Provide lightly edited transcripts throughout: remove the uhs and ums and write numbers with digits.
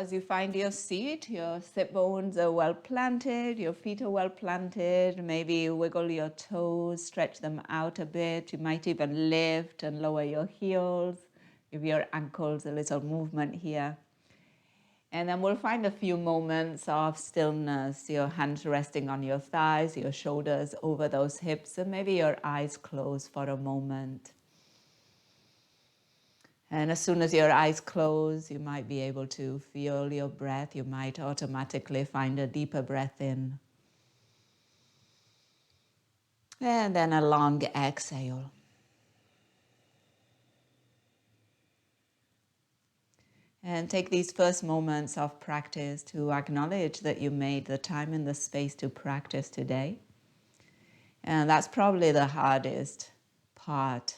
as you find your seat, your sit bones are well planted, your feet are well planted. Maybe you wiggle your toes, stretch them out a bit. You might even lift and lower your heels. Give your ankles a little movement here. And then we'll find a few moments of stillness, your hands resting on your thighs, your shoulders over those hips, and maybe your eyes closed for a moment. And as soon as your eyes close, you might be able to feel your breath. You might automatically find a deeper breath in. And then a long exhale. And take these first moments of practice to acknowledge that you made the time and the space to practice today. And that's probably the hardest part.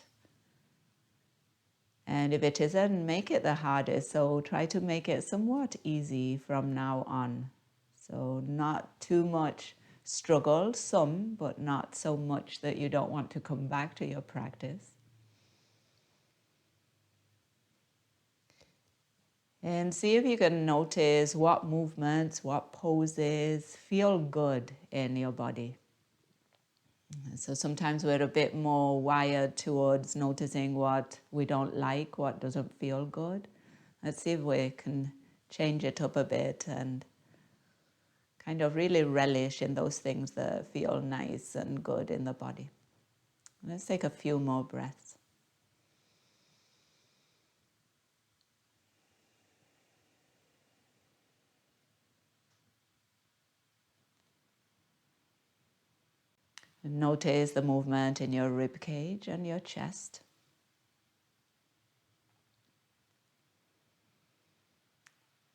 And if it isn't, make it the hardest. So try to make it somewhat easy from now on. So not too much struggle, some, but not so much that you don't want to come back to your practice. And see if you can notice what movements, what poses feel good in your body. So sometimes we're a bit more wired towards noticing what we don't like, what doesn't feel good. Let's see if we can change it up a bit and kind of really relish in those things that feel nice and good in the body. Let's take a few more breaths. And notice the movement in your rib cage and your chest.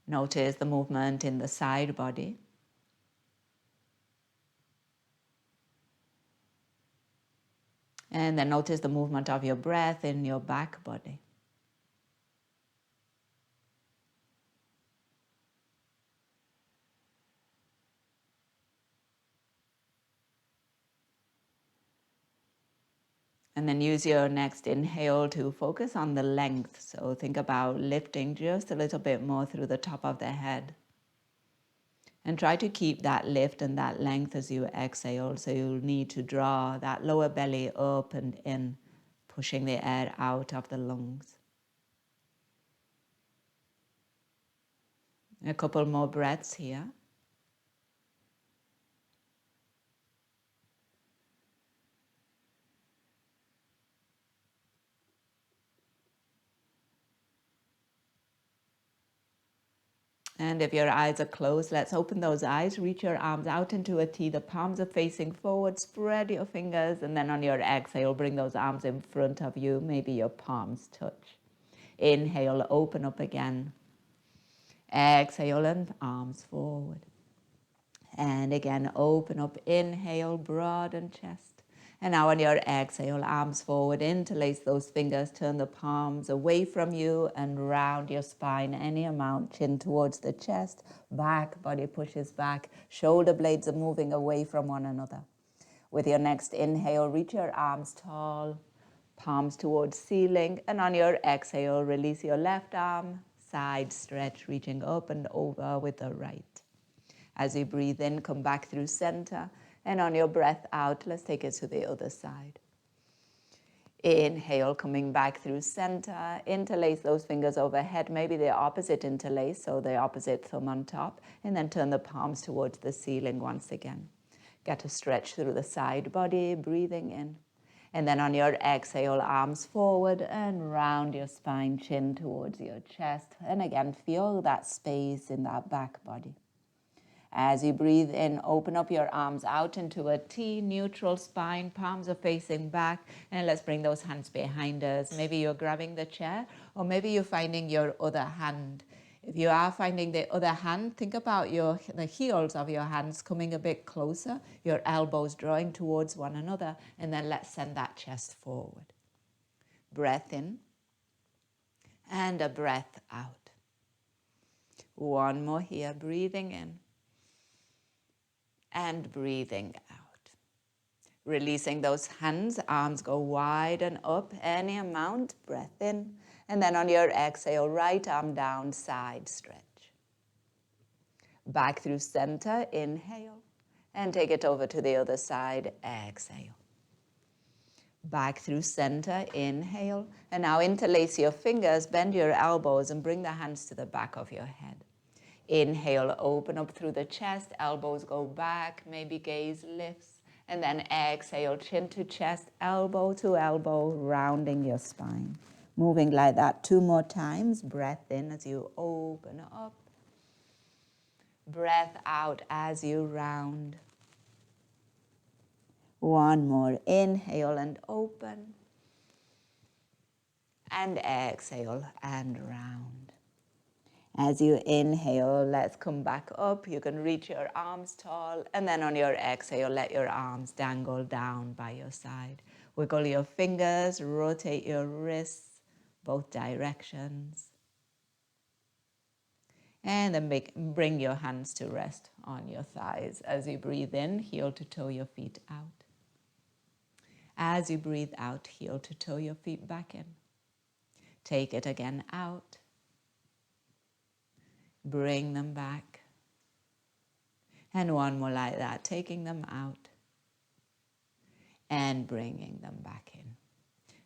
Notice the movement in the side body. And then notice the movement of your breath in your back body. And then use your next inhale to focus on the length. So think about lifting just a little bit more through the top of the head. And try to keep that lift and that length as you exhale. So you'll need to draw that lower belly up and in, pushing the air out of the lungs. A couple more breaths here. And if your eyes are closed, let's open those eyes. Reach your arms out into a T. The palms are facing forward. Spread your fingers. And then on your exhale, bring those arms in front of you. Maybe your palms touch. Inhale, open up again. Exhale and arms forward. And again, open up. Inhale, broaden chest. And now on your exhale, arms forward, interlace those fingers, turn the palms away from you and round your spine any amount, chin towards the chest, back, body pushes back, shoulder blades are moving away from one another. With your next inhale, reach your arms tall, palms towards ceiling, and on your exhale, release your left arm, side stretch, reaching up and over with the right. As you breathe in, come back through center. And on your breath out, let's take it to the other side. Inhale, coming back through center. Interlace those fingers overhead, maybe the opposite interlace, so the opposite thumb on top. And then turn the palms towards the ceiling once again. Get a stretch through the side body, breathing in. And then on your exhale, arms forward and round your spine, chin towards your chest. And again, feel that space in that back body. As you breathe in, open up your arms out into a T, neutral spine, palms are facing back, and let's bring those hands behind us. Maybe you're grabbing the chair, or maybe you're finding your other hand. If you are finding the other hand, think about the heels of your hands coming a bit closer, your elbows drawing towards one another, and then let's send that chest forward. Breath in, and a breath out. One more here, breathing in. And breathing out. Releasing those hands, arms go wide and up, any amount, breath in. And then on your exhale, right arm down, side stretch. Back through center, inhale. And take it over to the other side, exhale. Back through center, inhale. And now interlace your fingers, bend your elbows, and bring the hands to the back of your head. Inhale, open up through the chest, elbows go back, maybe gaze lifts. And then exhale, chin to chest, elbow to elbow, rounding your spine. Moving like that 2 more times. Breath in as you open up. Breath out as you round. 1 more. Inhale and open. And exhale and round. As you inhale, let's come back up. You can reach your arms tall, and then on your exhale, let your arms dangle down by your side. Wiggle your fingers, rotate your wrists, both directions. And then bring your hands to rest on your thighs. As you breathe in, heel to toe your feet out. As you breathe out, heel to toe your feet back in. Take it again out. Bring them back. And 1 more like that, taking them out and bringing them back in.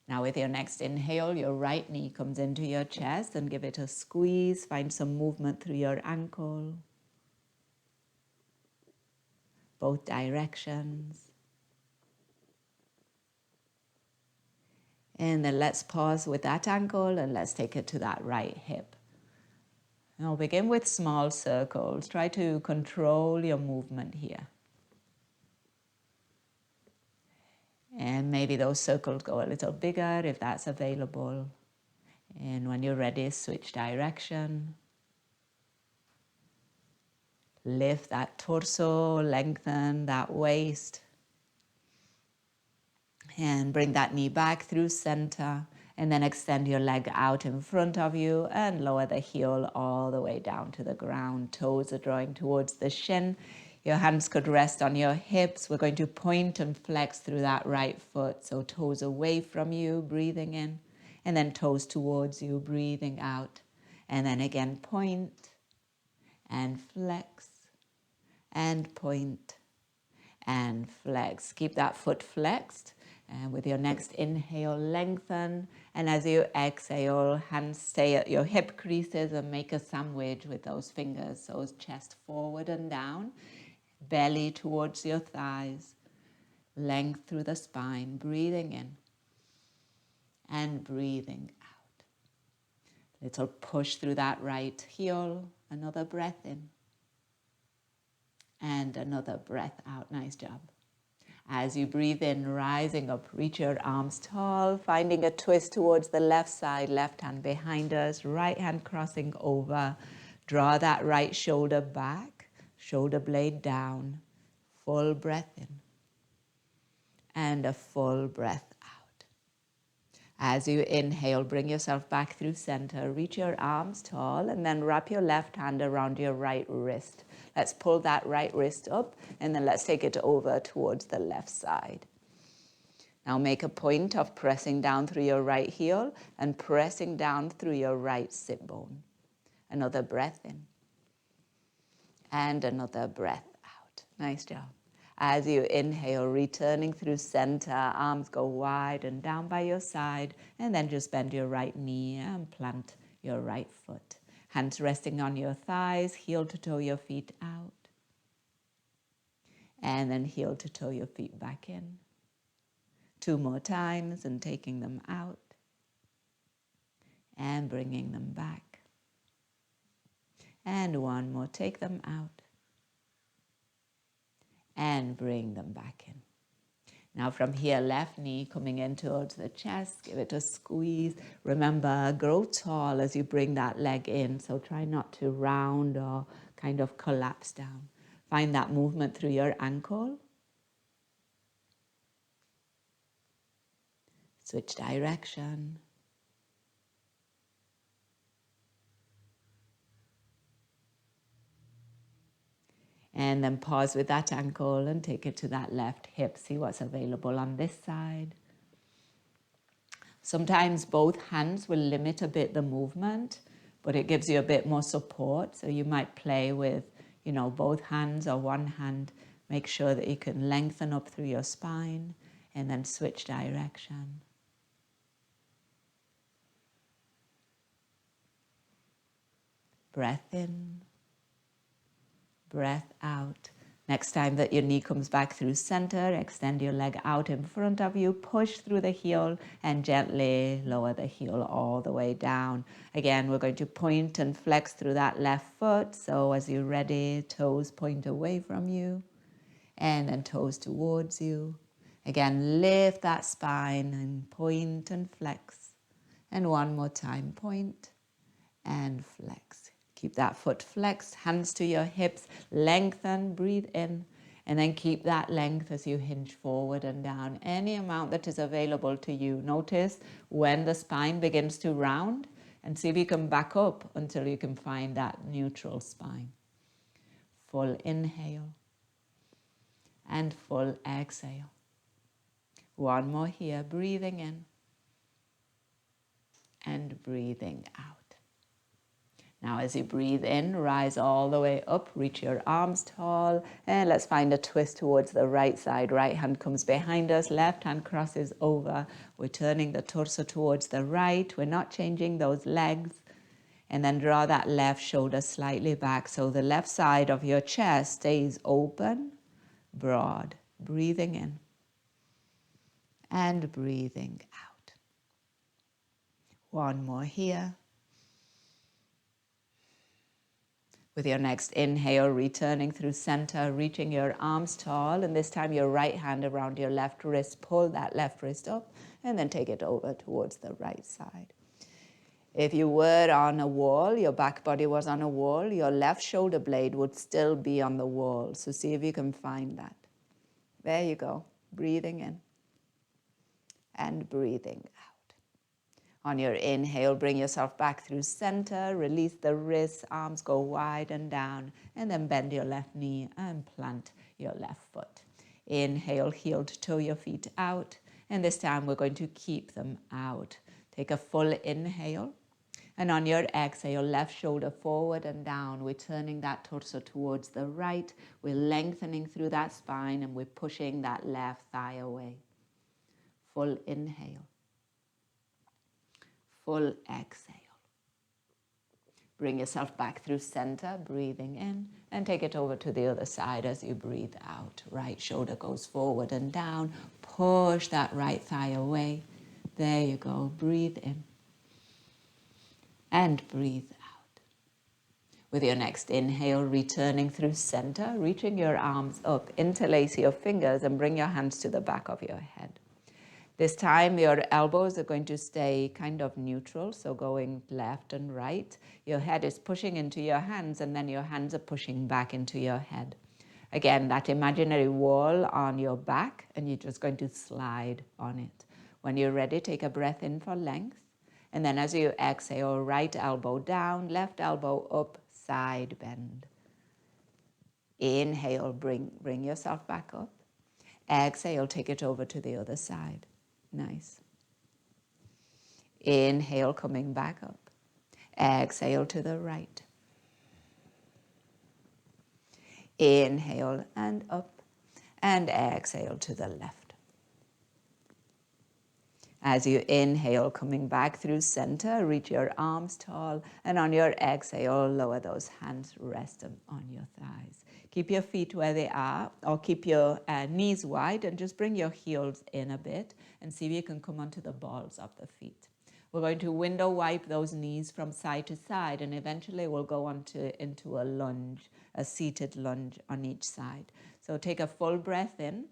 Now with your next inhale, your right knee comes into your chest and give it a squeeze. Find some movement through your ankle. Both directions. And then let's pause with that ankle and let's take it to that right hip. Now begin with small circles. Try to control your movement here. And maybe those circles go a little bigger if that's available. And when you're ready, switch direction. Lift that torso, lengthen that waist. And bring that knee back through center. And then extend your leg out in front of you and lower the heel all the way down to the ground. Toes are drawing towards the shin. Your hands could rest on your hips. We're going to point and flex through that right foot. So toes away from you, breathing in. And then toes towards you, breathing out. And then again, point and flex and point and flex. Keep that foot flexed. And with your next inhale, lengthen. And as you exhale, hands stay at your hip creases and make a sandwich with those fingers. So chest forward and down, belly towards your thighs, length through the spine, breathing in and breathing out. Little push through that right heel, another breath in and another breath out. Nice job. As you breathe in, rising up, reach your arms tall, finding a twist towards the left side, left hand behind us, right hand crossing over. Draw that right shoulder back, shoulder blade down, full breath in, and a full breath out. As you inhale, bring yourself back through center, reach your arms tall, and then wrap your left hand around your right wrist. Let's pull that right wrist up, and then let's take it over towards the left side. Now make a point of pressing down through your right heel and pressing down through your right sit bone. Another breath in, and another breath out. Nice job. As you inhale, returning through center, arms go wide and down by your side, and then just bend your right knee and plant your right foot. Hands resting on your thighs, heel to toe your feet out. And then heel to toe your feet back in. 2 more times and taking them out. And bringing them back. And 1 more, take them out. And bring them back in. Now from here, left knee coming in towards the chest, give it a squeeze. Remember, grow tall as you bring that leg in, so try not to round or kind of collapse down. Find that movement through your ankle. Switch direction. And then pause with that ankle and take it to that left hip. See what's available on this side. Sometimes both hands will limit a bit the movement, but it gives you a bit more support. So you might play with, both hands or one hand. Make sure that you can lengthen up through your spine and then switch direction. Breath in, breath out. Next time that your knee comes back through center, extend your leg out in front of you, push through the heel and gently lower the heel all the way down. Again, we're going to point and flex through that left foot. So as you're ready, toes point away from you and then toes towards you. Again, lift that spine and point and flex. And one more time, point and flex. Keep that foot flexed, hands to your hips, lengthen, breathe in, and then keep that length as you hinge forward and down. Any amount that is available to you. Notice when the spine begins to round, and see if you can back up until you can find that neutral spine. Full inhale and full exhale. One more here, breathing in and breathing out. Now as you breathe in, rise all the way up, reach your arms tall, and let's find a twist towards the right side. Right hand comes behind us, left hand crosses over. We're turning the torso towards the right. We're not changing those legs. And then draw that left shoulder slightly back so the left side of your chest stays open, broad. Breathing in and breathing out. One more here. With your next inhale, returning through center, reaching your arms tall, and this time your right hand around your left wrist. Pull that left wrist up and then take it over towards the right side. If you were on a wall, your back body was on a wall, your left shoulder blade would still be on the wall. So see if you can find that. There you go. Breathing in and breathing out. On your inhale, bring yourself back through center, release the wrists, arms go wide and down, and then bend your left knee and plant your left foot. Inhale, heel to toe your feet out, and this time we're going to keep them out. Take a full inhale, and on your exhale, left shoulder forward and down. We're turning that torso towards the right. We're lengthening through that spine, and we're pushing that left thigh away. Full inhale. Full exhale. Bring yourself back through center, breathing in, and take it over to the other side as you breathe out. Right shoulder goes forward and down. Push that right thigh away. There you go. Breathe in and breathe out. With your next inhale, returning through center, reaching your arms up, interlace your fingers and bring your hands to the back of your head. This time your elbows are going to stay kind of neutral, so going left and right. Your head is pushing into your hands and then your hands are pushing back into your head. Again, that imaginary wall on your back and you're just going to slide on it. When you're ready, take a breath in for length. And then as you exhale, right elbow down, left elbow up, side bend. Inhale, bring yourself back up. Exhale, take it over to the other side. Nice. Inhale, coming back up. Exhale to the right. Inhale and up. And exhale to the left. As you inhale, coming back through center, reach your arms tall. And on your exhale, lower those hands, rest them on your thighs. Keep your feet where they are, or keep your knees wide and just bring your heels in a bit and see if you can come onto the balls of the feet. We're going to window wipe those knees from side to side and eventually we'll go into a lunge, a seated lunge on each side. So take a full breath in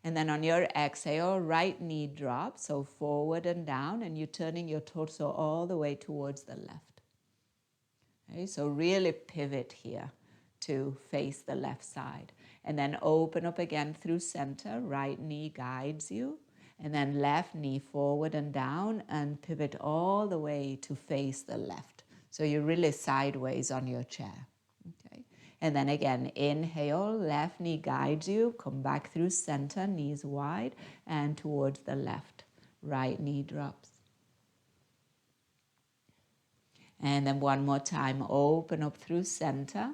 and then on your exhale, right knee drops, so forward and down, and you're turning your torso all the way towards the left. Okay, so really pivot here to face the left side. And then open up again through center, right knee guides you, and then left knee forward and down and pivot all the way to face the left. So you're really sideways on your chair. Okay. And then again, inhale, left knee guides you, come back through center, knees wide and towards the left. Right knee drops. And then one more time, open up through center.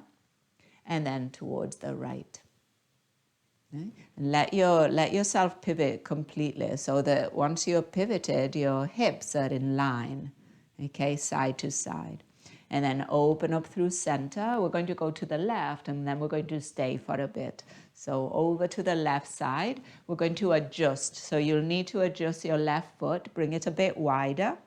and then towards the right. Okay? And let yourself pivot completely so that once you're pivoted, your hips are in line, okay, side to side. And then open up through center. We're going to go to the left and then we're going to stay for a bit. So over to the left side, we're going to adjust. So you'll need to adjust your left foot, bring it a bit wider,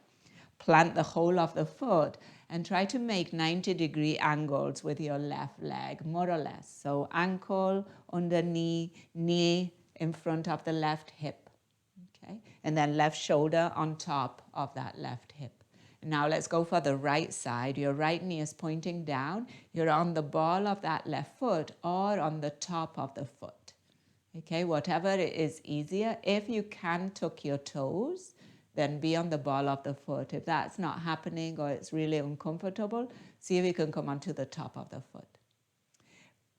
plant the whole of the foot, and try to make 90-degree angles with your left leg, more or less. So ankle, under knee, knee in front of the left hip, okay? And then left shoulder on top of that left hip. Now let's go for the right side. Your right knee is pointing down. You're on the ball of that left foot or on the top of the foot. Okay, whatever is easier. If you can tuck your toes, then be on the ball of the foot. If that's not happening or it's really uncomfortable, see if you can come onto the top of the foot.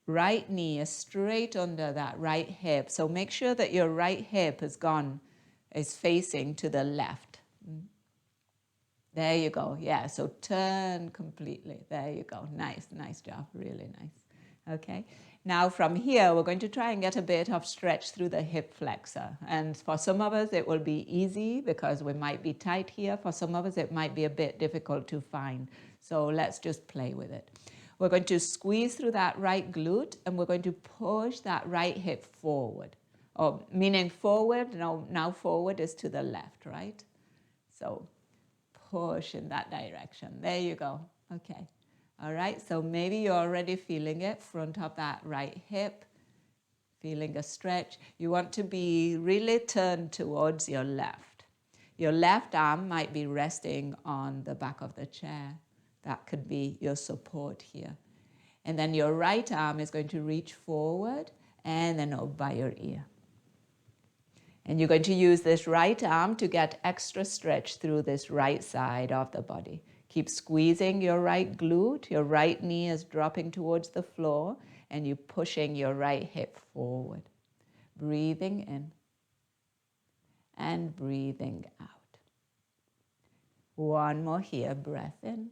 Right knee is straight under that right hip. So make sure that your right hip is facing to the left. There you go. Yeah, so turn completely. There you go. Nice, nice job. Really nice. Okay. Now from here, we're going to try and get a bit of stretch through the hip flexor. And for some of us, it will be easy because we might be tight here. For some of us, it might be a bit difficult to find. So let's just play with it. We're going to squeeze through that right glute and we're going to push that right hip forward. Oh, meaning forward, now forward is to the left, right? So push in that direction. There you go. Okay. All right. So maybe you're already feeling it, front of that right hip, feeling a stretch. You want to be really turned towards your left. Your left arm might be resting on the back of the chair. That could be your support here. And then your right arm is going to reach forward and then up by your ear. And you're going to use this right arm to get extra stretch through this right side of the body. Keep squeezing your right glute. Your right knee is dropping towards the floor and you're pushing your right hip forward. Breathing in and breathing out. One more here, breath in.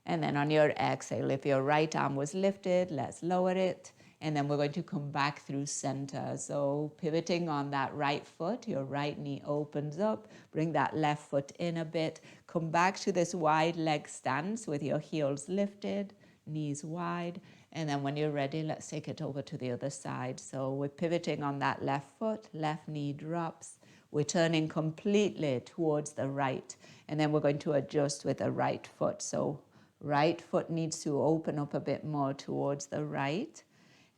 And then on your exhale, if your right arm was lifted, let's lower it. And then we're going to come back through center. So pivoting on that right foot, your right knee opens up. Bring that left foot in a bit. Come back to this wide leg stance with your heels lifted, knees wide. And then when you're ready, let's take it over to the other side. So we're pivoting on that left foot, left knee drops. We're turning completely towards the right. And then we're going to adjust with the right foot. So right foot needs to open up a bit more towards the right.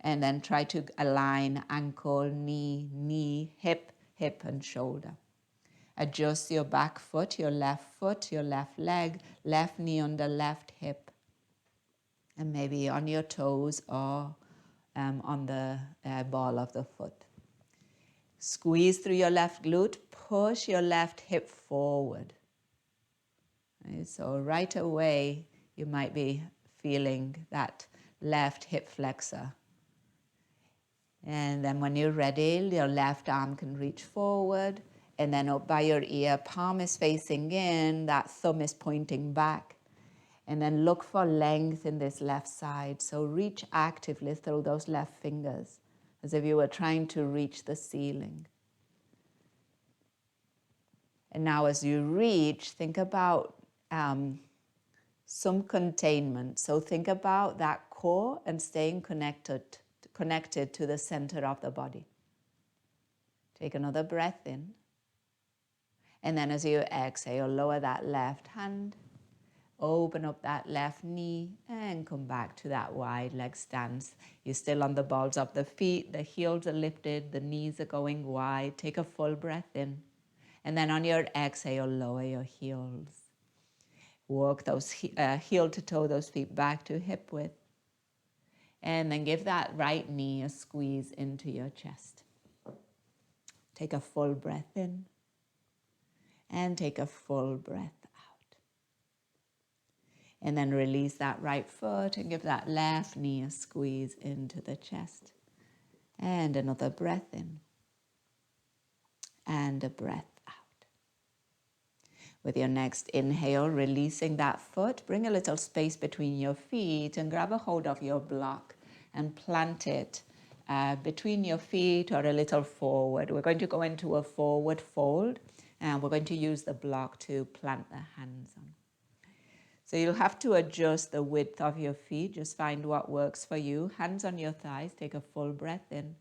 And then try to align ankle, knee, knee, hip, hip, and shoulder. Adjust your back foot, your left leg, left knee on the left hip. And maybe on your toes or on the ball of the foot. Squeeze through your left glute, push your left hip forward. Right? So right away, you might be feeling that left hip flexor. And then when you're ready, your left arm can reach forward and then up by your ear, palm is facing in, that thumb is pointing back. And then look for length in this left side. So reach actively through those left fingers as if you were trying to reach the ceiling. And now as you reach, think about some containment. So think about that core and staying connected to the center of the body. Take another breath in. And then as you exhale, lower that left hand, open up that left knee, and come back to that wide leg stance. You're still on the balls of the feet, the heels are lifted, the knees are going wide. Take a full breath in. And then on your exhale, lower your heels. Walk those heel to toe, those feet back to hip width. And then give that right knee a squeeze into your chest. Take a full breath in. And take a full breath out. And then release that right foot and give that left knee a squeeze into the chest. And another breath in. And a breath out. With your next inhale, releasing that foot, bring a little space between your feet and grab a hold of your block and plant it between your feet or a little forward. We're going to go into a forward fold and we're going to use the block to plant the hands on. So you'll have to adjust the width of your feet. Just find what works for you. Hands on your thighs, take a full breath in.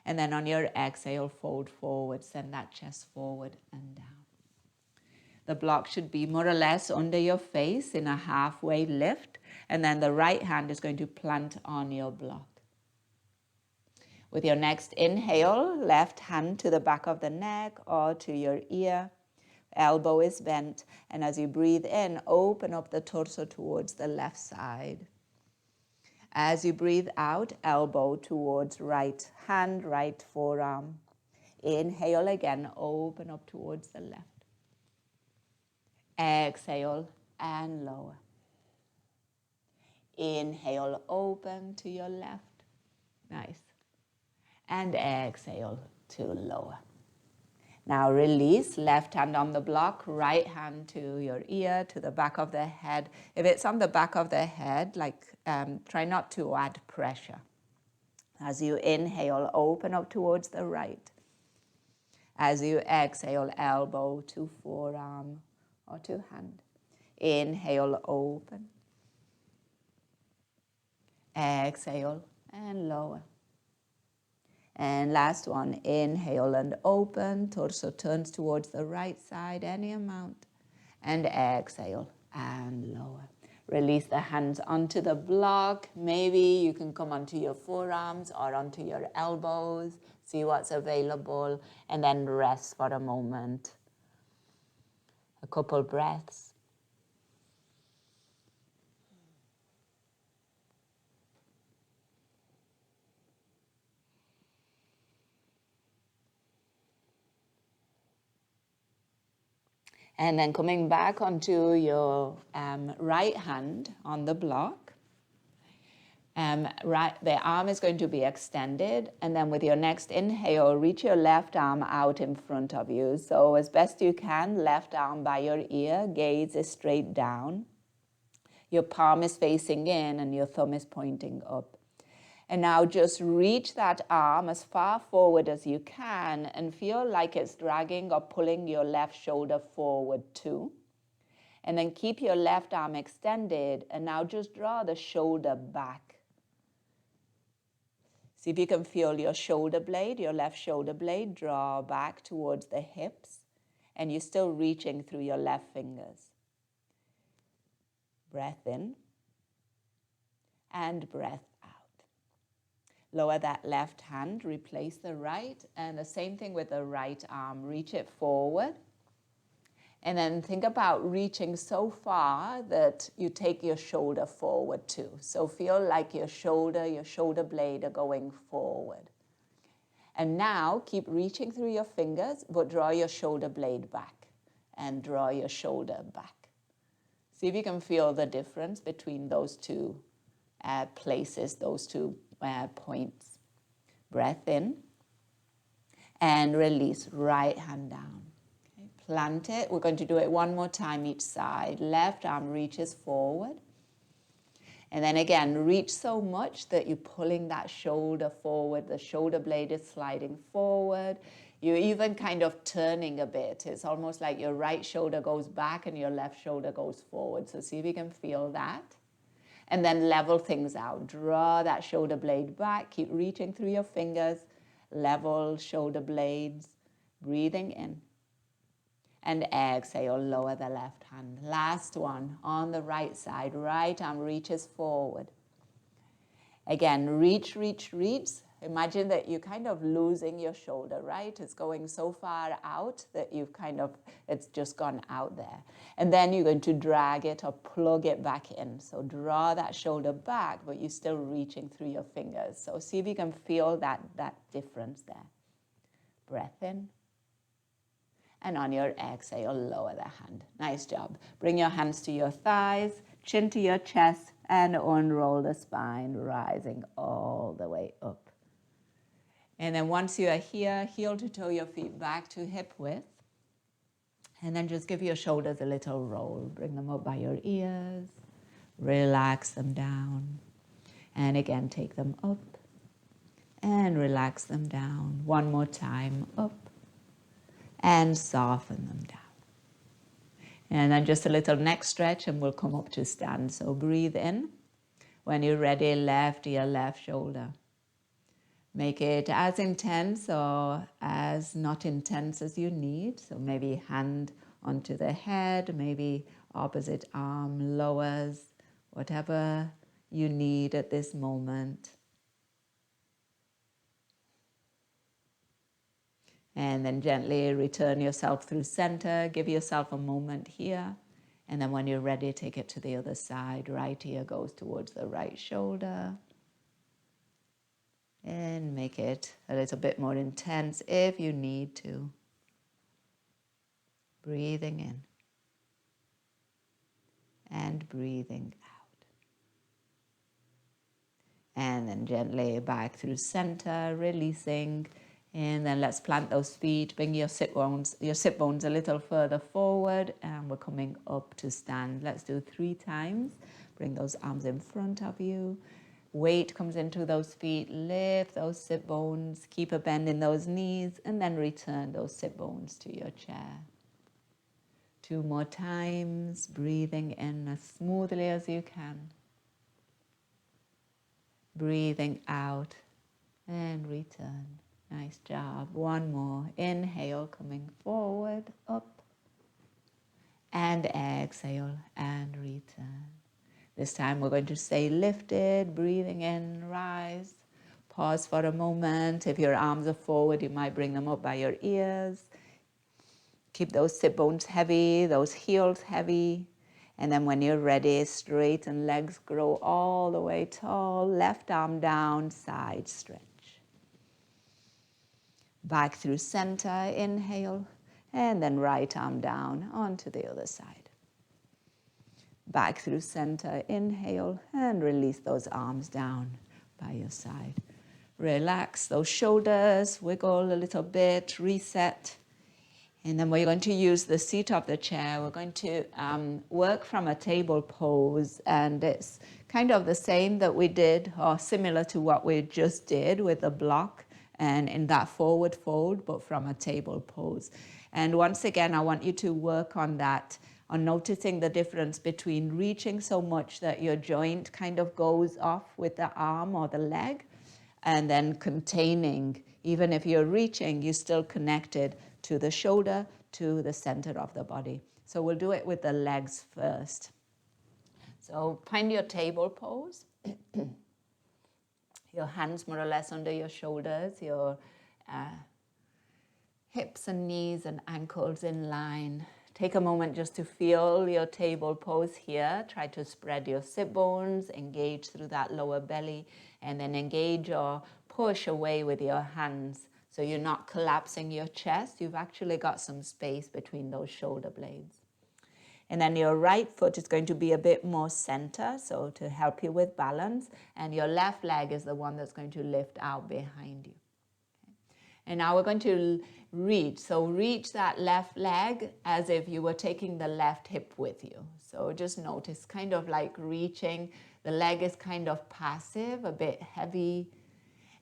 And then on your exhale, fold forward, send that chest forward and down. The block should be more or less under your face in a halfway lift, and then the right hand is going to plant on your block. With your next inhale, left hand to the back of the neck or to your ear, elbow is bent, and as you breathe in, open up the torso towards the left side. As you breathe out, elbow towards right hand, right forearm. Inhale again, open up towards the left. Exhale and lower. Inhale, open to your left. Nice. And exhale to lower. Now release, left hand on the block, right hand to your ear, to the back of the head. If it's on the back of the head, try not to add pressure. As you inhale, open up towards the right. As you exhale, elbow to forearm or to hand. Inhale, open. Exhale and lower. And last one, inhale and open. Torso turns towards the right side, any amount. And exhale and lower. Release the hands onto the block. Maybe you can come onto your forearms or onto your elbows. See what's available. And then rest for a moment. A couple breaths. And then coming back onto your right hand on the block. The arm is going to be extended, and then with your next inhale, reach your left arm out in front of you. So as best you can, left arm by your ear, gaze is straight down. Your palm is facing in and your thumb is pointing up. And now just reach that arm as far forward as you can and feel like it's dragging or pulling your left shoulder forward too. And then keep your left arm extended and now just draw the shoulder back. See if you can feel your shoulder blade, your left shoulder blade, draw back towards the hips, and you're still reaching through your left fingers. Breath in and breath out. Lower that left hand, replace the right, and the same thing with the right arm. Reach it forward. And then think about reaching so far that you take your shoulder forward too. So feel like your shoulder blade are going forward. And now keep reaching through your fingers, but draw your shoulder blade back and draw your shoulder back. See if you can feel the difference between those two places, those two points. Breath in and release, right hand down. Plant it. We're going to do it one more time each side. Left arm reaches forward. And then again, reach so much that you're pulling that shoulder forward. The shoulder blade is sliding forward. You're even kind of turning a bit. It's almost like your right shoulder goes back and your left shoulder goes forward. So see if you can feel that. And then level things out. Draw that shoulder blade back. Keep reaching through your fingers. Level shoulder blades. Breathing in. And exhale, lower the left hand. Last one, on the right side. Right arm reaches forward. Again, reach, reach, reach. Imagine that you're kind of losing your shoulder, right? It's going so far out that it's just gone out there. And then you're going to drag it or plug it back in. So draw that shoulder back, but you're still reaching through your fingers. So see if you can feel that difference there. Breath in. And on your exhale, lower the hand. Nice job. Bring your hands to your thighs, chin to your chest, and unroll the spine, rising all the way up. And then once you are here, heel to toe your feet back to hip width. And then just give your shoulders a little roll. Bring them up by your ears. Relax them down. And again, take them up. And relax them down. One more time, up. And soften them down. And then just a little neck stretch and we'll come up to stand. So breathe in. When you're ready, left ear, left shoulder. Make it as intense or as not intense as you need. So maybe hand onto the head, maybe opposite arm lowers, whatever you need at this moment. And then gently return yourself through center. Give yourself a moment here. And then when you're ready, take it to the other side. Right ear goes towards the right shoulder. And make it a little bit more intense if you need to. Breathing in. And breathing out. And then gently back through center, releasing. And then let's plant those feet. Bring your sit bones a little further forward. And we're coming up to stand. Let's do 3 times. Bring those arms in front of you. Weight comes into those feet. Lift those sit bones. Keep a bend in those knees. And then return those sit bones to your chair. 2 more times. Breathing in as smoothly as you can. Breathing out. And return. Nice job. 1 more. Inhale, coming forward, up. And exhale and return. This time we're going to stay lifted, breathing in, rise. Pause for a moment. If your arms are forward, you might bring them up by your ears. Keep those sit bones heavy, those heels heavy. And then when you're ready, straighten legs, grow all the way tall. Left arm down, side stretch. Back through center, inhale, and then right arm down onto the other side. Back through center, inhale, and release those arms down by your side. Relax those shoulders, wiggle a little bit, reset. And then we're going to use the seat of the chair. We're going to work from a table pose, and it's kind of the same that we did, or similar to what we just did with the block and in that forward fold, but from a table pose. And once again, I want you to work on that, on noticing the difference between reaching so much that your joint kind of goes off with the arm or the leg, and then containing. Even if you're reaching, you're still connected to the shoulder, to the center of the body. So we'll do it with the legs first. So find your table pose. Your hands more or less under your shoulders, your hips and knees and ankles in line. Take a moment just to feel your table pose here. Try to spread your sit bones, engage through that lower belly, and then engage or push away with your hands. So you're not collapsing your chest. You've actually got some space between those shoulder blades. And then your right foot is going to be a bit more center, so to help you with balance. And your left leg is the one that's going to lift out behind you. Okay. And now we're going to reach. So reach that left leg as if you were taking the left hip with you. So just notice, kind of like reaching. The leg is kind of passive, a bit heavy.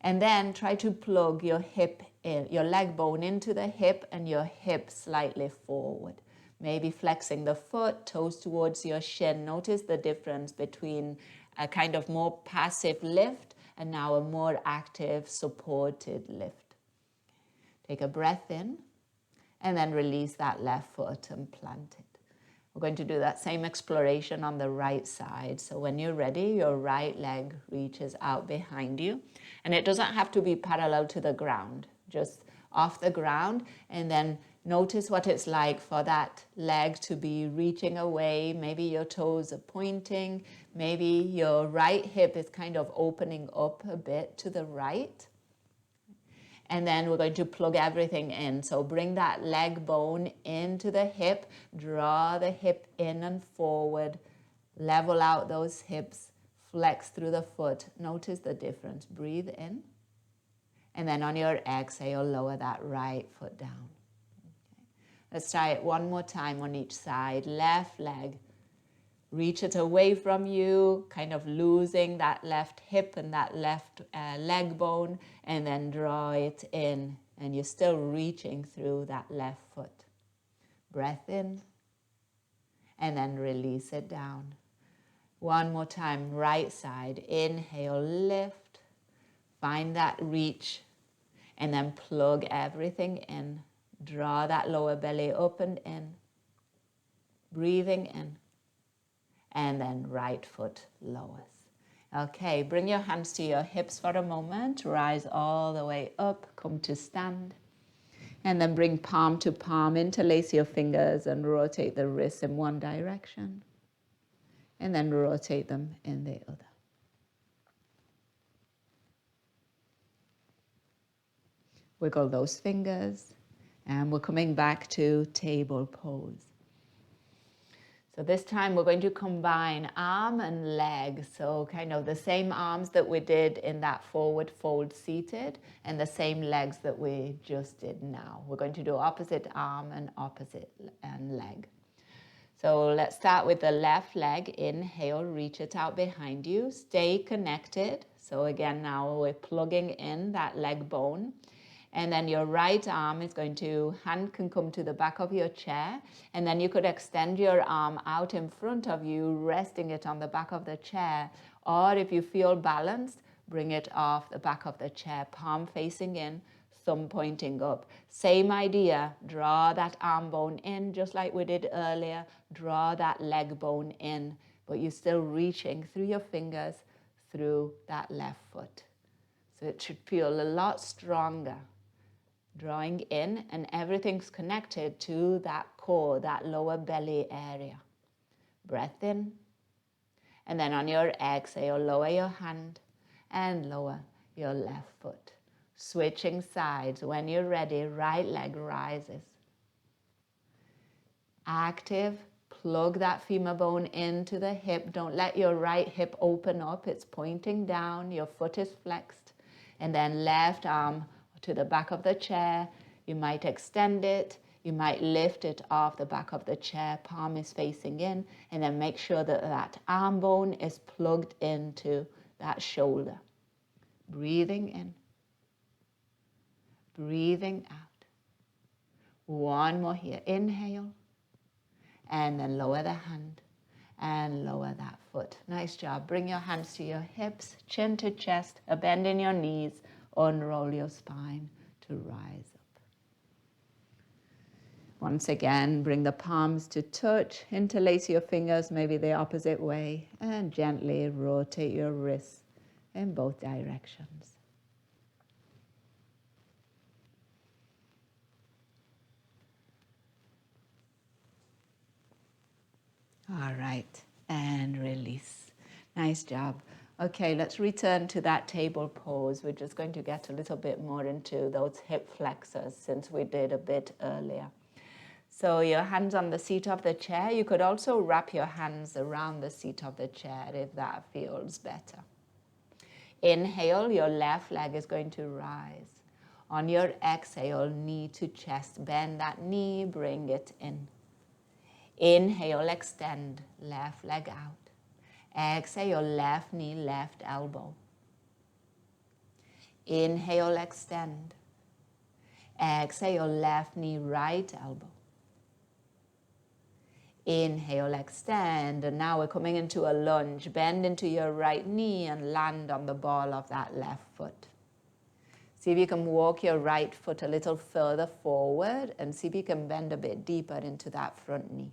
And then try to plug your hip in, your leg bone into the hip and your hip slightly forward. Maybe flexing the foot, toes towards your shin. Notice the difference between a kind of more passive lift and now a more active, supported lift. Take a breath in and then release that left foot and plant it. We're going to do that same exploration on the right side. So when you're ready, your right leg reaches out behind you. And it doesn't have to be parallel to the ground, just off the ground. And then notice what it's like for that leg to be reaching away. Maybe your toes are pointing. Maybe your right hip is kind of opening up a bit to the right. And then we're going to plug everything in. So bring that leg bone into the hip, draw the hip in and forward, level out those hips, flex through the foot. Notice the difference. Breathe in. And then on your exhale, lower that right foot down. Okay. Let's try it one more time on each side. Left leg. Reach it away from you, kind of losing that left hip and that left leg bone, and then draw it in. And you're still reaching through that left foot. Breath in, and then release it down. One more time, right side. Inhale, lift. Find that reach, and then plug everything in. Draw that lower belly up and in. Breathing in. And then right foot lowers. Okay, bring your hands to your hips for a moment. Rise all the way up. Come to stand. And then bring palm to palm. Interlace your fingers and rotate the wrists in one direction. And then rotate them in the other. Wiggle those fingers. And we're coming back to table pose. So this time we're going to combine arm and leg. So kind of the same arms that we did in that forward fold seated and the same legs that we just did now. We're going to do opposite arm and opposite leg. So let's start with the left leg. Inhale, reach it out behind you. Stay connected. So again, now we're plugging in that leg bone. And then your right arm is going to, hand can come to the back of your chair. And then you could extend your arm out in front of you, resting it on the back of the chair. Or if you feel balanced, bring it off the back of the chair, palm facing in, thumb pointing up. Same idea, draw that arm bone in just like we did earlier. Draw that leg bone in, but you're still reaching through your fingers through that left foot. So it should feel a lot stronger. Drawing in, and everything's connected to that core, that lower belly area. Breath in, and then on your exhale, lower your hand and lower your left foot. Switching sides. When you're ready, right leg rises. Active, plug that femur bone into the hip. Don't let your right hip open up. It's pointing down. Your foot is flexed. And then left arm to the back of the chair. You might extend it. You might lift it off the back of the chair. Palm is facing in. And then make sure that that arm bone is plugged into that shoulder. Breathing in. Breathing out. One more here. Inhale. And then lower the hand and lower that foot. Nice job. Bring your hands to your hips, chin to chest, a bend in your knees, unroll your spine to rise up. Once again, bring the palms to touch, interlace your fingers maybe the opposite way, and gently rotate your wrists in both directions. All right, and release. Nice job. Okay, let's return to that table pose. We're just going to get a little bit more into those hip flexors since we did a bit earlier. So your hands on the seat of the chair. You could also wrap your hands around the seat of the chair if that feels better. Inhale, your left leg is going to rise. On your exhale, knee to chest, bend that knee, bring it in. Inhale, extend, left leg out. Exhale, left knee, left elbow. Inhale, extend. Exhale, left knee, right elbow. Inhale, extend, and now we're coming into a lunge. Bend into your right knee and land on the ball of that left foot. See if you can walk your right foot a little further forward and see if you can bend a bit deeper into that front knee.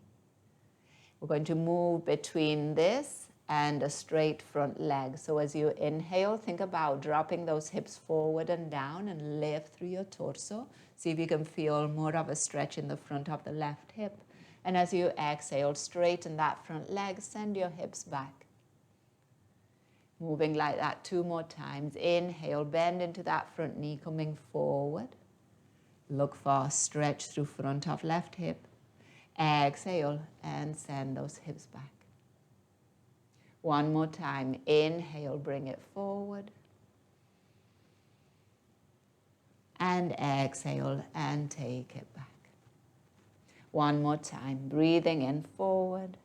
We're going to move between this and a straight front leg. So as you inhale, think about dropping those hips forward and down and lift through your torso. See if you can feel more of a stretch in the front of the left hip. And as you exhale, straighten that front leg, send your hips back. Moving like that 2 more times. Inhale, bend into that front knee, coming forward. Look for a stretch through front of left hip. Exhale and send those hips back. 1 more time. Inhale, bring it forward. And exhale and take it back. One more time, breathing in forward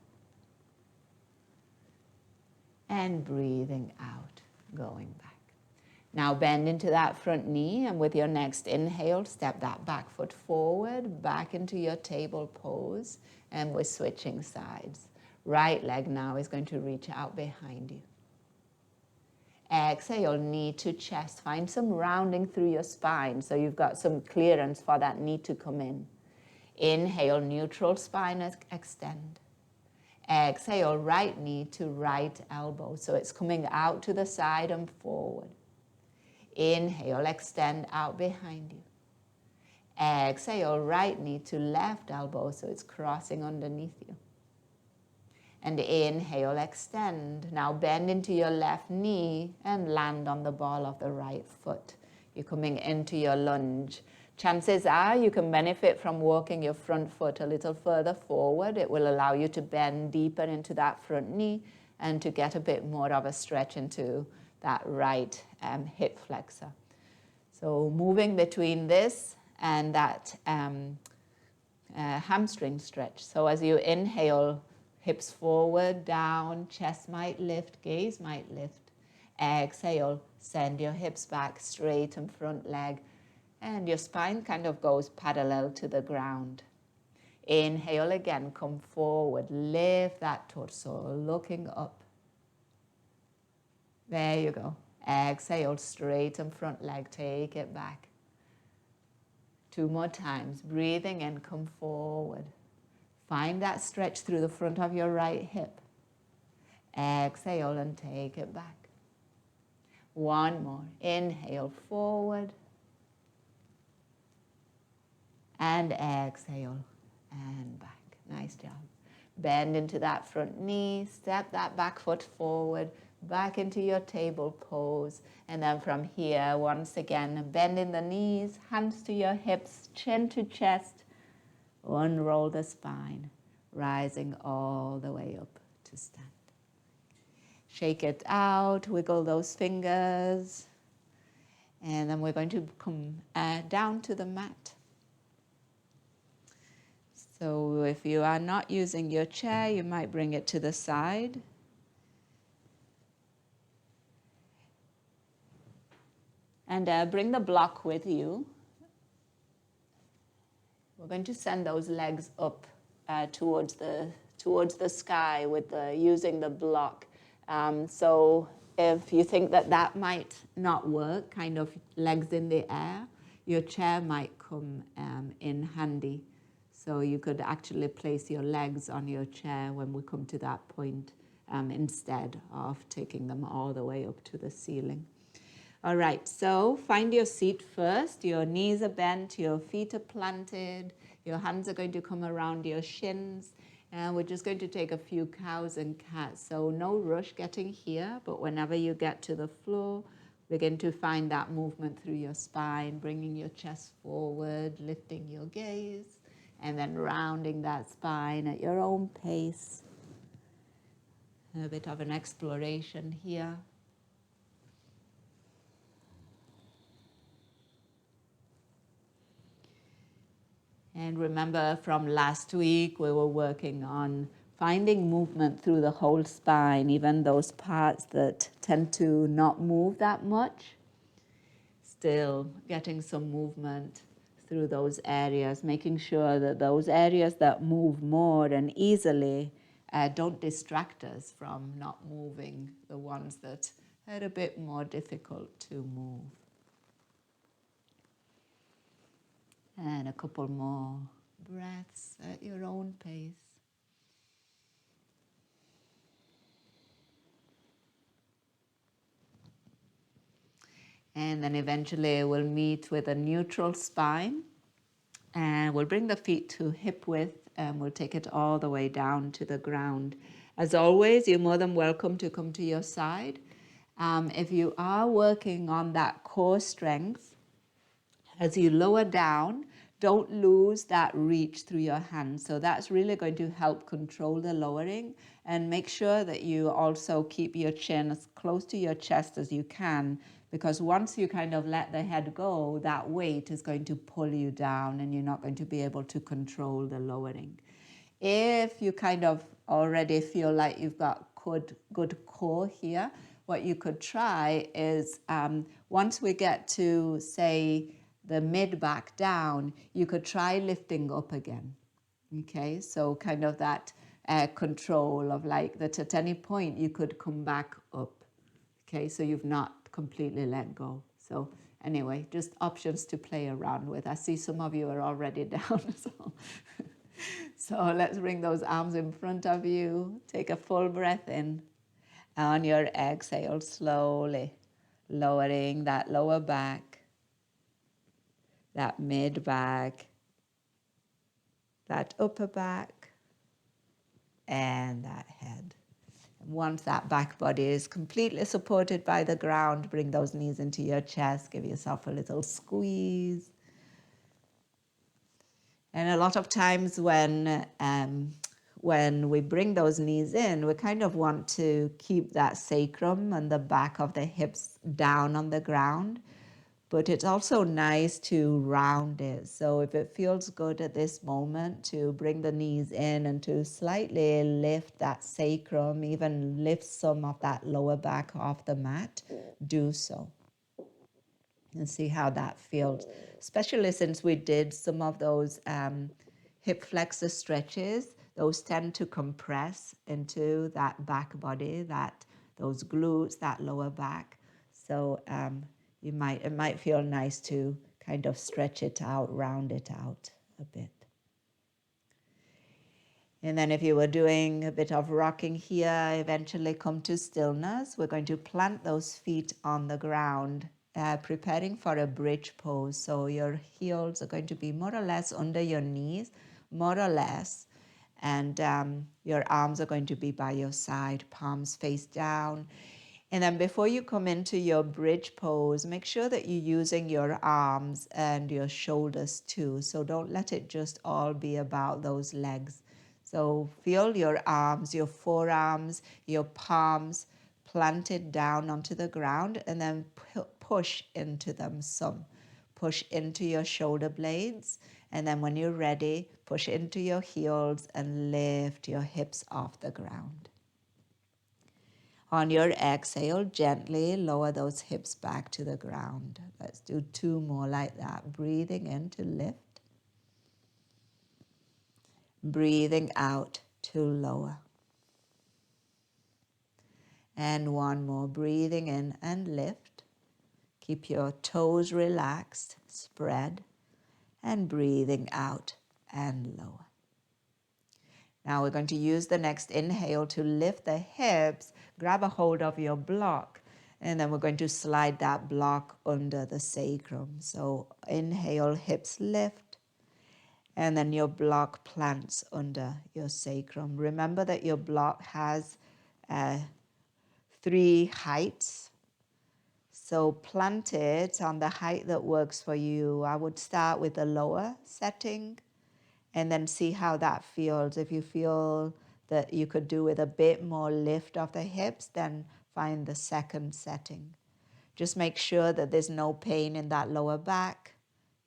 and breathing out, going back. Now bend into that front knee, and with your next inhale, step that back foot forward, back into your table pose, and we're switching sides. Right leg now is going to reach out behind you. Exhale, knee to chest. Find some rounding through your spine so you've got some clearance for that knee to come in. Inhale, neutral spine extend. Exhale, right knee to right elbow. So it's coming out to the side and forward. Inhale, extend out behind you. Exhale, right knee to left elbow. So it's crossing underneath you. And inhale, extend. Now bend into your left knee and land on the ball of the right foot. You're coming into your lunge. Chances are you can benefit from walking your front foot a little further forward. It will allow you to bend deeper into that front knee and to get a bit more of a stretch into that right hip flexor. So moving between this and that hamstring stretch. So as you inhale, hips forward, down, chest might lift, gaze might lift. Exhale, send your hips back, straighten front leg, and your spine kind of goes parallel to the ground. Inhale again, come forward, lift that torso, looking up. There you go. Exhale, straighten front leg, take it back. 2 more times, breathing in, come forward. Find that stretch through the front of your right hip. Exhale and take it back. 1 more. Inhale forward. And exhale and back. Nice job. Bend into that front knee. Step that back foot forward. Back into your table pose. And then from here, once again, bend in the knees. Hands to your hips. Chin to chest. Unroll the spine, rising all the way up to stand. Shake it out, wiggle those fingers, and then we're going to come down to the mat. So if you are not using your chair, you might bring it to the side. And bring the block with you. We're going to send those legs up towards the sky with using the block. So if you think that might not work, kind of legs in the air, your chair might come in handy. So you could actually place your legs on your chair when we come to that point instead of taking them all the way up to the ceiling. All right, so find your seat first. Your knees are bent, your feet are planted, your hands are going to come around your shins, and we're just going to take a few cows and cats. So no rush getting here, but whenever you get to the floor, begin to find that movement through your spine, bringing your chest forward, lifting your gaze, and then rounding that spine at your own pace. A bit of an exploration here. And remember from last week, we were working on finding movement through the whole spine, even those parts that tend to not move that much. Still getting some movement through those areas, making sure that those areas that move more and easily don't distract us from not moving the ones that are a bit more difficult to move. And a couple more breaths at your own pace. And then eventually we'll meet with a neutral spine. And we'll bring the feet to hip width and we'll take it all the way down to the ground. As always, you're more than welcome to come to your side. If you are working on that core strength, as you lower down, Don't lose that reach through your hands. So that's really going to help control the lowering, and make sure that you also keep your chin as close to your chest as you can, because once you kind of let the head go, that weight is going to pull you down and you're not going to be able to control the lowering. If you kind of already feel like you've got good core here, what you could try is once we get to, say, the mid back down, you could try lifting up again. Okay, so kind of that control of like that at any point you could come back up. Okay, so you've not completely let go. So anyway, just options to play around with. I see some of you are already down. So let's bring those arms in front of you. Take a full breath in. On your exhale, slowly lowering that lower back, that mid back, that upper back, and that head. Once that back body is completely supported by the ground, bring those knees into your chest, give yourself a little squeeze. And a lot of times when we bring those knees in, we kind of want to keep that sacrum and the back of the hips down on the ground. But it's also nice to round it. So if it feels good at this moment to bring the knees in and to slightly lift that sacrum, even lift some of that lower back off the mat, do so. And see how that feels, especially since we did some of those hip flexor stretches. Those tend to compress into that back body, those glutes, that lower back. So it might feel nice to kind of stretch it out, round it out a bit. And then if you were doing a bit of rocking here, eventually come to stillness. We're going to plant those feet on the ground, preparing for a bridge pose. So your heels are going to be more or less under your knees, more or less. And your arms are going to be by your side, palms face down. And then before you come into your bridge pose, make sure that you're using your arms and your shoulders too. So don't let it just all be about those legs. So feel your arms, your forearms, your palms planted down onto the ground, and then push into them some. Push into your shoulder blades, and then when you're ready, push into your heels and lift your hips off the ground. On your exhale, gently lower those hips back to the ground. Let's do 2 more like that. Breathing in to lift. Breathing out to lower. And 1 more. Breathing in and lift. Keep your toes relaxed, spread. And breathing out and lower. Now we're going to use the next inhale to lift the hips. Grab a hold of your block. And then we're going to slide that block under the sacrum. So inhale, hips lift. And then your block plants under your sacrum. Remember that your block has 3 heights. So plant it on the height that works for you. I would start with the lower setting and then see how that feels. If you feel that you could do with a bit more lift of the hips, then find the second setting. Just make sure that there's no pain in that lower back.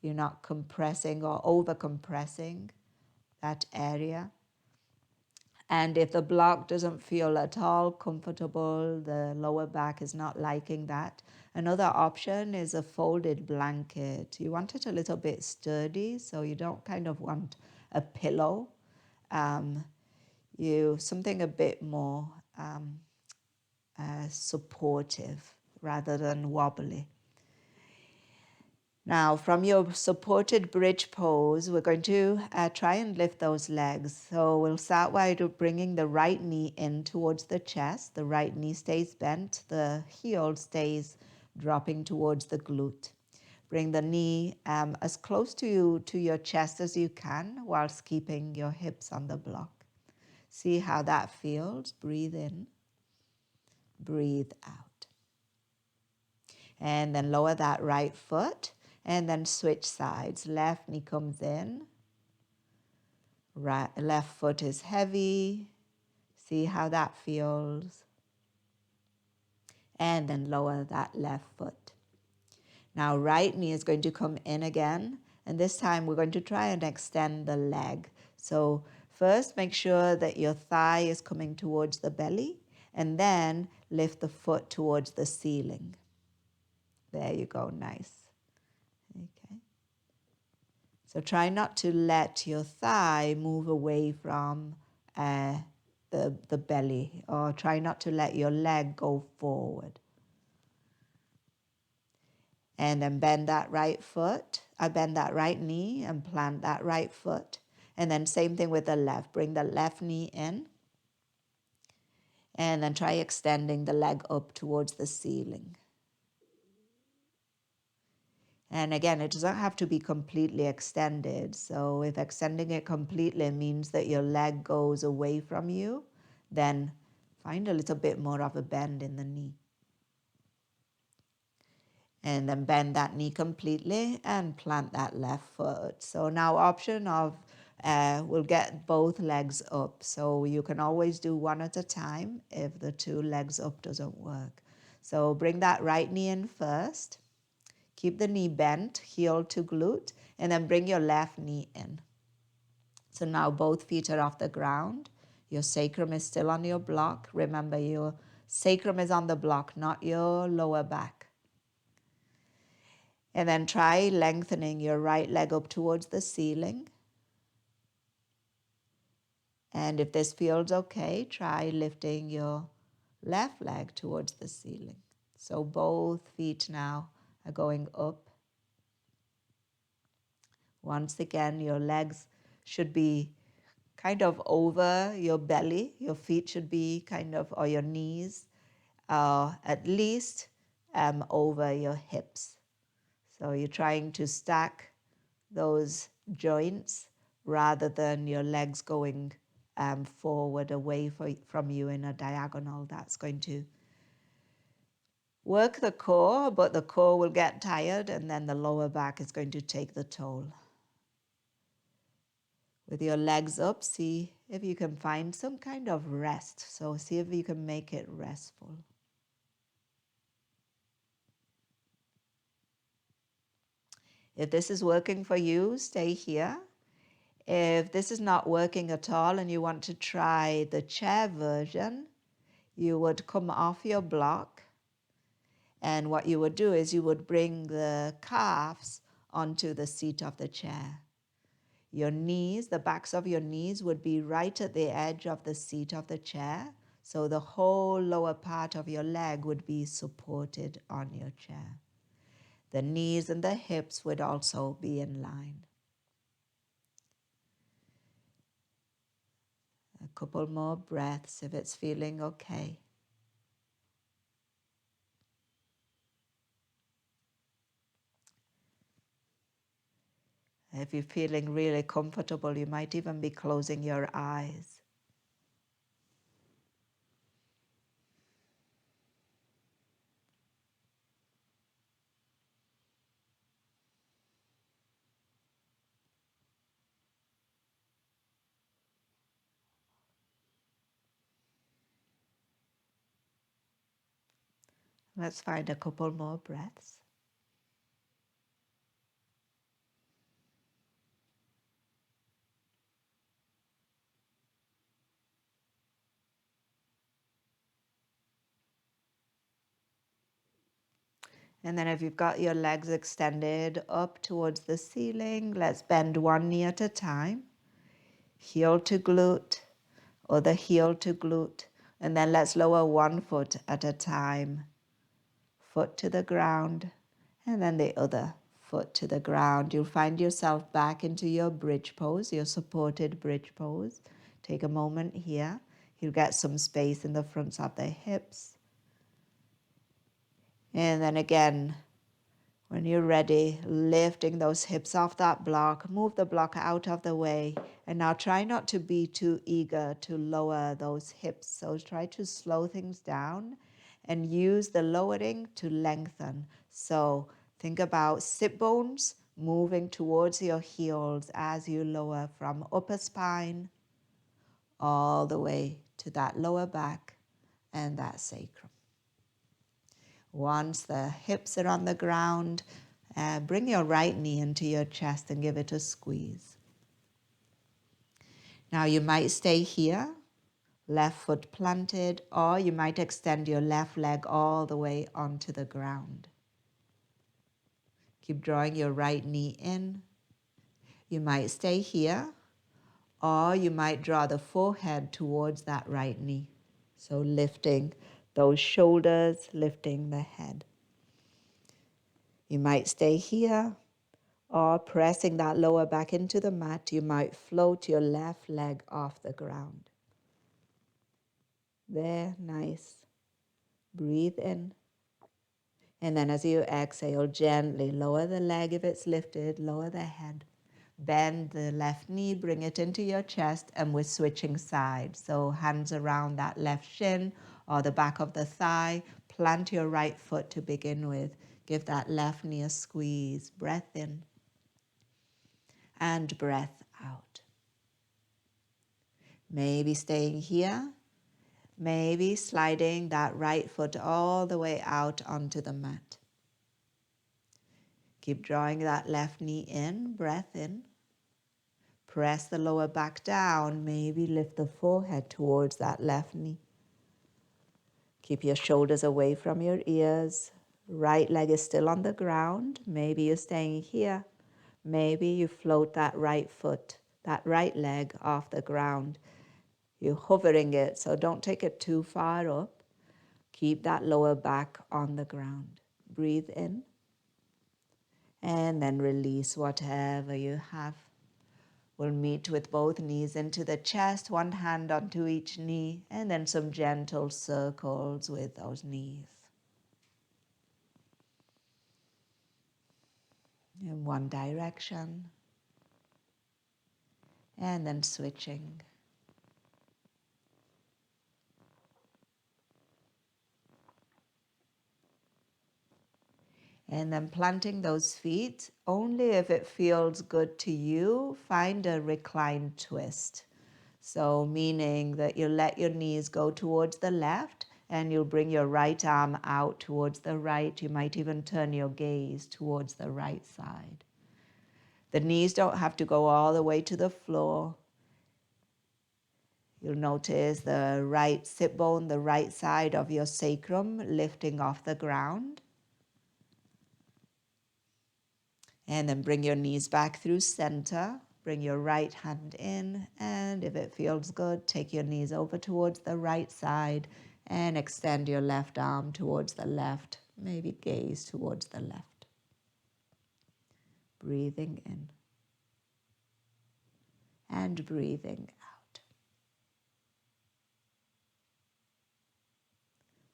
You're not compressing or over compressing that area. And if the block doesn't feel at all comfortable, the lower back is not liking that, another option is a folded blanket. You want it a little bit sturdy, so you don't kind of want a pillow. Something a bit more supportive rather than wobbly. Now, from your supported bridge pose, we're going to try and lift those legs. So we'll start by bringing the right knee in towards the chest. The right knee stays bent. The heel stays dropping towards the glute. Bring the knee as close to your chest as you can whilst keeping your hips on the block. See how that feels. Breathe in. Breathe out. And then lower that right foot. And then switch sides. Left knee comes in. Right, left foot is heavy. See how that feels. And then lower that left foot. Now right knee is going to come in again. And this time we're going to try and extend the leg. So first make sure that your thigh is coming towards the belly. And then lift the foot towards the ceiling. There you go, nice. Okay. So try not to let your thigh move away from the belly, or try not to let your leg go forward. And then bend that right foot, bend that right knee and plant that right foot. And then same thing with the left. Bring the left knee in. And then try extending the leg up towards the ceiling. And again, it doesn't have to be completely extended. So if extending it completely means that your leg goes away from you, then find a little bit more of a bend in the knee. And then bend that knee completely and plant that left foot. So now option of, we'll get both legs up. So you can always do one at a time if the two legs up doesn't work. So bring that right knee in first. Keep the knee bent, heel to glute, and then bring your left knee in. So now both feet are off the ground. Your sacrum is still on your block. Remember, your sacrum is on the block, not your lower back. And then try lengthening your right leg up towards the ceiling. And if this feels okay, try lifting your left leg towards the ceiling. So both feet now are going up. Once again, your legs should be kind of over your belly. Your feet should be kind of, or your knees, at least over your hips. So you're trying to stack those joints rather than your legs going forward away from you in a diagonal. That's going to work the core, but the core will get tired and then the lower back is going to take the toll. With your legs up, see if you can find some kind of rest. So see if you can make it restful. If this is working for you, stay here. If this is not working at all and you want to try the chair version, you would come off your block. And what you would do is you would bring the calves onto the seat of the chair. Your knees, the backs of your knees would be right at the edge of the seat of the chair. So the whole lower part of your leg would be supported on your chair. The knees and the hips would also be in line. A couple more breaths if it's feeling okay. If you're feeling really comfortable, you might even be closing your eyes. Let's find a couple more breaths. And then if you've got your legs extended up towards the ceiling, let's bend one knee at a time. Heel to glute, other heel to glute. And then let's lower one foot at a time. Foot to the ground, and then the other foot to the ground. You'll find yourself back into your bridge pose, your supported bridge pose. Take a moment here. You'll get some space in the fronts of the hips. And then again, when you're ready, lifting those hips off that block, move the block out of the way. And now try not to be too eager to lower those hips. So try to slow things down and use the lowering to lengthen. So Think about sit bones moving towards your heels as you lower from upper spine all the way to that lower back and that sacrum. Once the hips are on the ground, bring your right knee into your chest and give it a squeeze. Now you might stay here, left foot planted, or you might extend your left leg all the way onto the ground. Keep drawing your right knee in. You might stay here, or you might draw the forehead towards that right knee. So lifting those shoulders, lifting the head. You might stay here, or pressing that lower back into the mat, you might float your left leg off the ground. There, nice. Breathe in. And then as you exhale, gently lower the leg if it's lifted, lower the head. Bend the left knee, bring it into your chest, and we're switching sides. So hands around that left shin or the back of the thigh. Plant your right foot to begin with. Give that left knee a squeeze. Breath in and breath out. Maybe staying here. Maybe sliding that right foot all the way out onto the mat. Keep drawing that left knee in, breath in. Press the lower back down, maybe lift the forehead towards that left knee. Keep your shoulders away from your ears. Right leg is still on the ground. Maybe you're staying here. Maybe you float that right foot, that right leg off the ground. You're hovering it, so don't take it too far up. Keep that lower back on the ground. Breathe in. And then release whatever you have. We'll meet with both knees into the chest, one hand onto each knee, and then some gentle circles with those knees. In one direction, and then switching. And then planting those feet, only if it feels good to you, find a reclined twist. So meaning that you let your knees go towards the left and you'll bring your right arm out towards the right. You might even turn your gaze towards the right side. The knees don't have to go all the way to the floor. You'll notice the right sit bone, the right side of your sacrum lifting off the ground. And then bring your knees back through center. Bring your right hand in, and if it feels good, take your knees over towards the right side and extend your left arm towards the left. Maybe gaze towards the left. Breathing in and breathing out.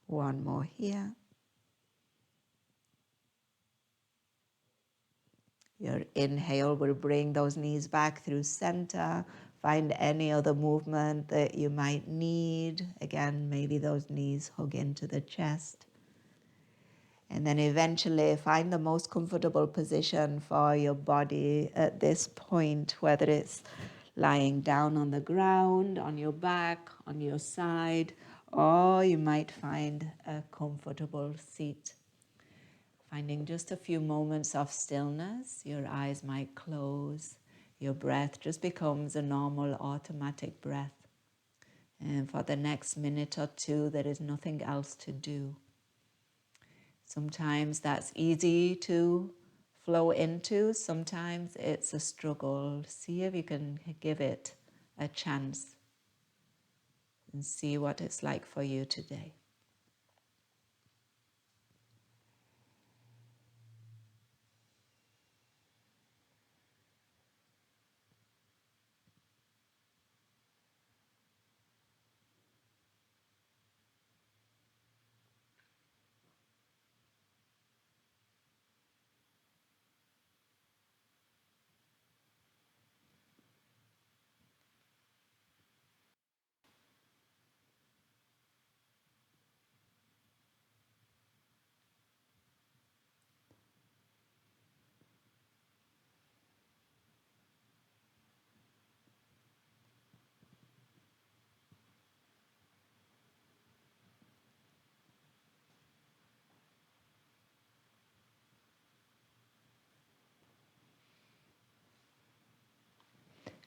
One more here. Your inhale will bring those knees back through center. Find any other movement that you might need. Again, maybe those knees hug into the chest. And then eventually find the most comfortable position for your body at this point, whether it's lying down on the ground, on your back, on your side, or you might find a comfortable seat. Finding just a few moments of stillness, your eyes might close, your breath just becomes a normal automatic breath. And for the next minute or two, there is nothing else to do. Sometimes that's easy to flow into, sometimes it's a struggle. See if you can give it a chance and see what it's like for you today.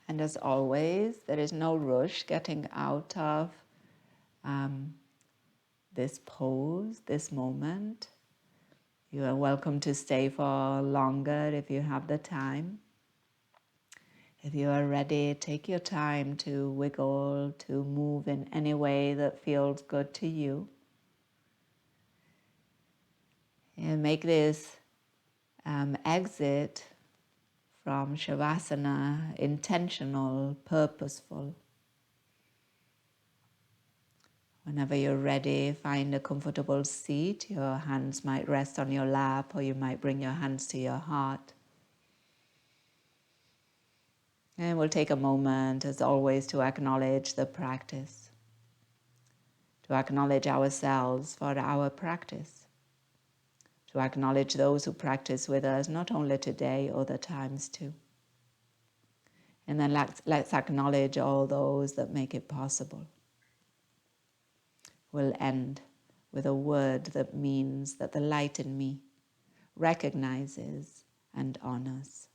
And as always, there is no rush getting out of this pose, this moment. You are welcome to stay for longer if you have the time. If you are ready, take your time to wiggle, to move in any way that feels good to you. And make this exit from Shavasana intentional, purposeful. Whenever you're ready, find a comfortable seat. Your hands might rest on your lap, or you might bring your hands to your heart. And we'll take a moment, as always, to acknowledge the practice, to acknowledge ourselves for our practice, to acknowledge those who practice with us, not only today, other times too. And then let's acknowledge all those that make it possible. We'll end with a word that means that the light in me recognizes and honors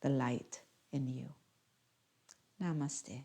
the light in you. Namaste.